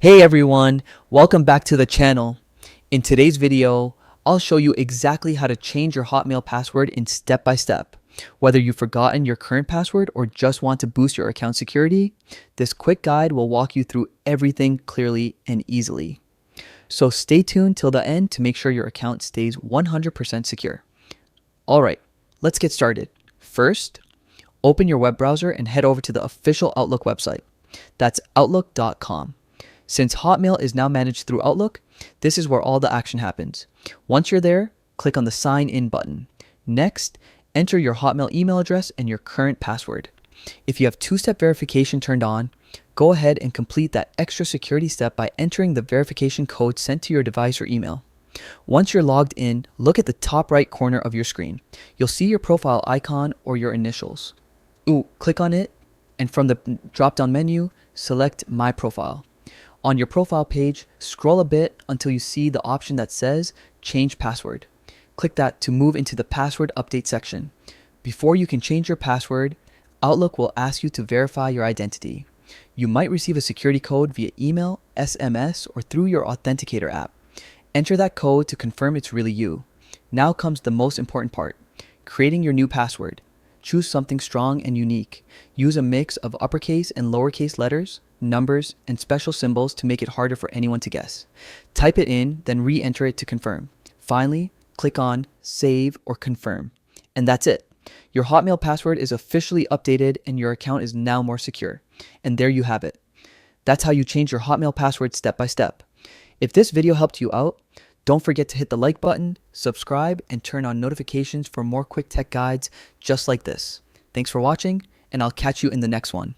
Hey everyone, welcome back to the channel. In today's video, I'll show you exactly how to change your Hotmail password in step by step. Whether you've forgotten your current password or just want to boost your account security, this quick guide will walk you through everything clearly and easily. So stay tuned till the end to make sure your account stays 100% secure. Alright, let's get started. First, open your web browser and head over to the official Outlook website. That's outlook.com. Since Hotmail is now managed through Outlook, this is where all the action happens. Once you're there, click on the Sign In button. Next, enter your Hotmail email address and your current password. If you have two-step verification turned on, go ahead and complete that extra security step by entering the verification code sent to your device or email. Once you're logged in, look at the top right corner of your screen. You'll see your profile icon or your initials. Click on it, and from the drop-down menu, select My Profile. On your profile page, scroll a bit until you see the option that says Change Password. Click that to move into the Password Update section. Before you can change your password, Outlook will ask you to verify your identity. You might receive a security code via email, SMS, or through your Authenticator app. Enter that code to confirm it's really you. Now comes the most important part, creating your new password. Choose something strong and unique. Use a mix of uppercase and lowercase letters, numbers, and special symbols to make it harder for anyone to guess. Type it in, then re-enter it to confirm. Finally, click on Save or Confirm. And that's it. Your Hotmail password is officially updated and your account is now more secure. And there you have it. That's how you change your Hotmail password step by step. If this video helped you out, don't forget to hit the like button, subscribe, and turn on notifications for more quick tech guides just like this. Thanks for watching, and I'll catch you in the next one.